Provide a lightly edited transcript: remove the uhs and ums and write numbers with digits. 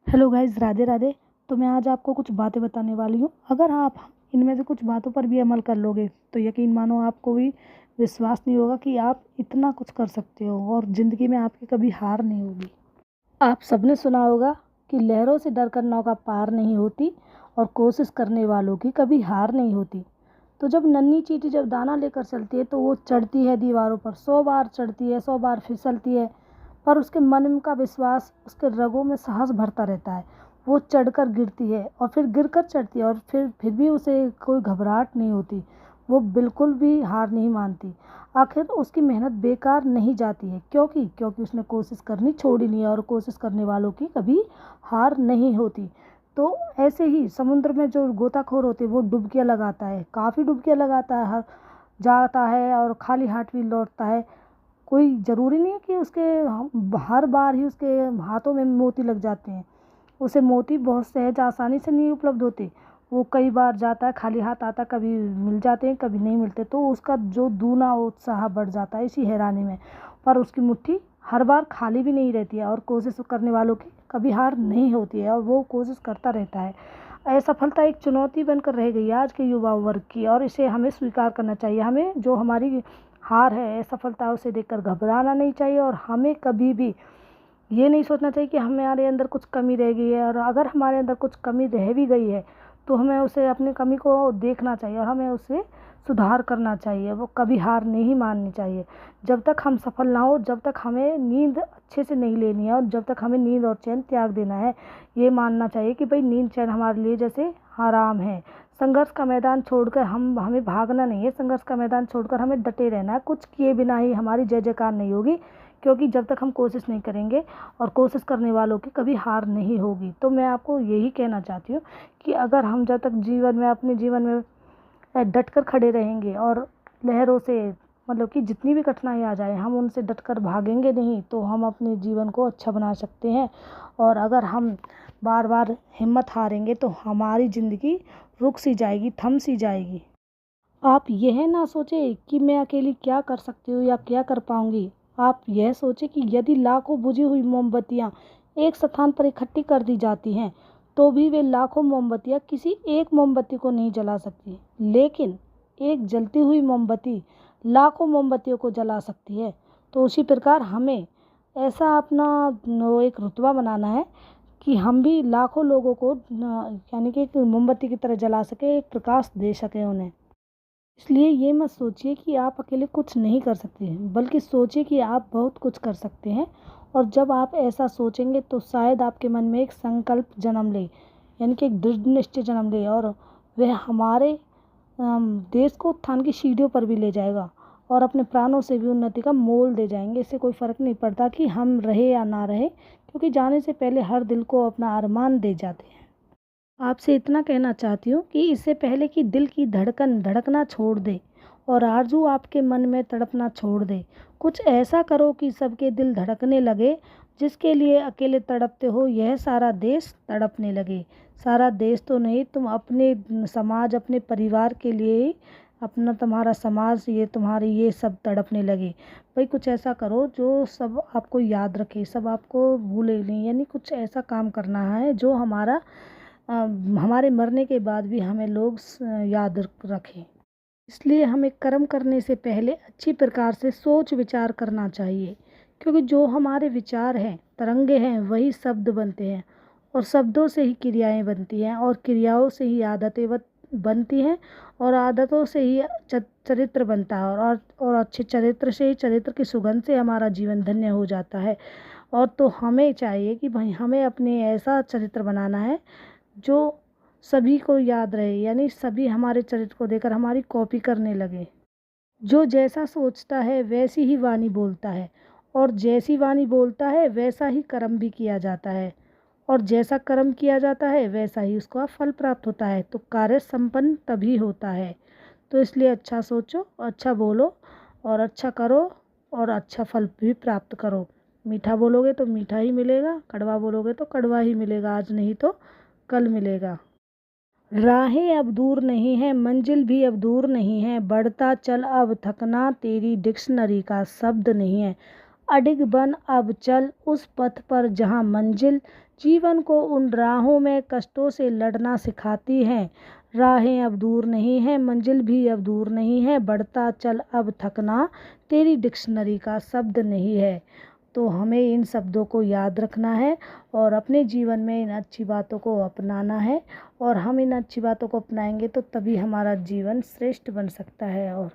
Hello guys, Radhe Radhe. तो मैं आज आपको कुछ बातें बताने वाली हूँ। अगर आप इनमें से कुछ बातों पर भी अमल कर लोगे तो यकीन मानो आपको भी विश्वास नहीं होगा कि आप इतना कुछ कर सकते हो और ज़िंदगी में आपकी कभी हार नहीं होगी। आप सबने सुना होगा कि लहरों से डर कर नौका पार नहीं होती और कोशिश करने वालों की कभी हार नहीं होती। तो जब नन्ही चींटी जब दाना लेकर चलती है तो वो चढ़ती है दीवारों पर, 100 बार चढ़ती है, 100 बार फिसलती है, पर उसके मन का विश्वास, उसके रगों में साहस भरता रहता है। वो चढ़कर गिरती है और फिर गिरकर चढ़ती है और फिर भी उसे कोई घबराहट नहीं होती। वो बिल्कुल भी हार नहीं मानती। आखिर उसकी मेहनत बेकार नहीं जाती है। क्योंकि उसने कोशिश करनी छोड़ी नहीं है और कोशिश करने वालों की कभी हार नहीं होती। तो ऐसे ही समुद्र में जो गोताखोर होते हैं वो डुबकियाँ लगाता है, काफ़ी डुबकियाँ लगाता है, हर जाता है और खाली हाथ भी लौटता है। कोई ज़रूरी नहीं है कि उसके हर बार ही उसके हाथों में मोती लग जाते हैं। उसे मोती बहुत सहज आसानी से नहीं उपलब्ध होते। वो कई बार जाता है खाली हाथ आता है, कभी मिल जाते हैं कभी नहीं मिलते, तो उसका जो दूना उत्साह बढ़ जाता है इसी हैरानी में। पर उसकी मुट्ठी हर बार खाली भी नहीं रहती है और कोशिश करने वालों की कभी हार नहीं होती है और वो कोशिश करता रहता है। असफलता एक चुनौती बनकर रह गई है आज के युवा वर्ग की और इसे हमें स्वीकार करना चाहिए। हमें जो हमारी हार है, असफलता, उसे देखकर घबराना नहीं चाहिए और हमें कभी भी ये नहीं सोचना चाहिए कि हमारे अंदर कुछ कमी रह गई है। और अगर हमारे अंदर कुछ कमी रह भी गई है तो हमें उसे, अपनी कमी को देखना चाहिए और हमें उसे सुधार करना चाहिए। वो कभी हार नहीं माननी चाहिए। जब तक हम सफल ना हो, जब तक हमें नींद अच्छे से नहीं लेनी है और जब तक हमें नींद और चैन त्याग देना है। ये मानना चाहिए कि भाई नींद चैन हमारे लिए जैसे आराम है। संघर्ष का मैदान छोड़कर हमें भागना नहीं है। संघर्ष का मैदान छोड़कर हमें डटे रहना है। कुछ किए बिना ही हमारी जय जयकार नहीं होगी, क्योंकि जब तक हम कोशिश नहीं करेंगे और कोशिश करने वालों की कभी हार नहीं होगी। तो मैं आपको यही कहना चाहती हूँ कि अगर हम जब तक जीवन में, अपने जीवन में डट कर खड़े रहेंगे और लहरों से, मतलब कि जितनी भी कठिनाई आ जाए हम उनसे डट कर भागेंगे नहीं, तो हम अपने जीवन को अच्छा बना सकते हैं। और अगर हम बार बार हिम्मत हारेंगे तो हमारी ज़िंदगी रुक सी जाएगी, थम सी जाएगी। आप यह ना सोचें कि मैं अकेली क्या कर सकती हूँ या क्या कर पाऊँगी। आप यह सोचें कि यदि लाखों बुझी हुई मोमबत्तियाँ एक स्थान पर इकट्ठी कर दी जाती हैं तो भी वे लाखों मोमबत्तियाँ किसी एक मोमबत्ती को नहीं जला सकती। लेकिन एक जलती हुई मोमबत्ती लाखों मोमबत्तियों को जला सकती है। तो उसी प्रकार हमें ऐसा अपना एक रुतबा बनाना है कि हम भी लाखों लोगों को यानी कि एक मोमबत्ती की तरह जला सके, एक प्रकाश दे सकें उन्हें। इसलिए ये मत सोचिए कि आप अकेले कुछ नहीं कर सकते हैं, बल्कि सोचिए कि आप बहुत कुछ कर सकते हैं। और जब आप ऐसा सोचेंगे तो शायद आपके मन में एक संकल्प जन्म ले, यानी कि एक दृढ़ निश्चय जन्म ले, और वह हमारे देश को उत्थान की सीढ़ियों पर भी ले जाएगा और अपने प्राणों से भी उन्नति का मोल दे जाएंगे। इससे कोई फ़र्क नहीं पड़ता कि हम रहे या ना रहे, क्योंकि जाने से पहले हर दिल को अपना अरमान दे जाते हैं। आपसे इतना कहना चाहती हूँ कि इससे पहले कि दिल की धड़कन धड़कना छोड़ दे और आरज़ू आपके मन में तड़पना छोड़ दे, कुछ ऐसा करो कि सबके दिल धड़कने लगे। जिसके लिए अकेले तड़पते हो यह सारा देश तड़पने लगे। सारा देश तो नहीं, तुम अपने समाज, अपने परिवार के लिए ही, अपना तुम्हारा समाज, ये तुम्हारी ये सब तड़पने लगे। भाई कुछ ऐसा करो जो सब आपको याद रखे, सब आपको भूले नहीं। यानी कुछ ऐसा काम करना है जो हमारे मरने के बाद भी हमें लोग याद रखें। इसलिए हमें कर्म करने से पहले अच्छी प्रकार से सोच विचार करना चाहिए, क्योंकि जो हमारे विचार हैं, तरंगे हैं, वही शब्द बनते हैं और शब्दों से ही क्रियाएं बनती हैं और क्रियाओं से ही आदतें बनती हैं और आदतों से ही चरित्र बनता है और अच्छे चरित्र से ही, चरित्र की सुगंध से हमारा जीवन धन्य हो जाता है। और तो हमें चाहिए कि भाई हमें अपने ऐसा चरित्र बनाना है जो सभी को याद रहे, यानी सभी हमारे चरित्र को देखकर हमारी कॉपी करने लगे। जो जैसा सोचता है वैसी ही वाणी बोलता है और जैसी वाणी बोलता है वैसा ही कर्म भी किया जाता है और जैसा कर्म किया जाता है वैसा ही उसका फल प्राप्त होता है। तो कार्य संपन्न तभी होता है। तो इसलिए अच्छा सोचो, अच्छा बोलो और अच्छा करो और अच्छा फल भी प्राप्त करो। मीठा बोलोगे तो मीठा ही मिलेगा, कड़वा बोलोगे तो कड़वा ही मिलेगा, आज नहीं तो कल मिलेगा। राहें अब दूर नहीं है, मंजिल भी अब दूर नहीं है, बढ़ता चल अब थकना तेरी डिक्शनरी का शब्द नहीं है। अडिग बन अब चल उस पथ पर जहाँ मंजिल जीवन को उन राहों में कष्टों से लड़ना सिखाती हैं। राहें अब दूर नहीं है, मंजिल भी अब दूर नहीं है, बढ़ता चल अब थकना तेरी डिक्शनरी का शब्द नहीं है। तो हमें इन शब्दों को याद रखना है और अपने जीवन में इन अच्छी बातों को अपनाना है, और हम इन अच्छी बातों को अपनाएंगे तो तभी हमारा जीवन श्रेष्ठ बन सकता है। और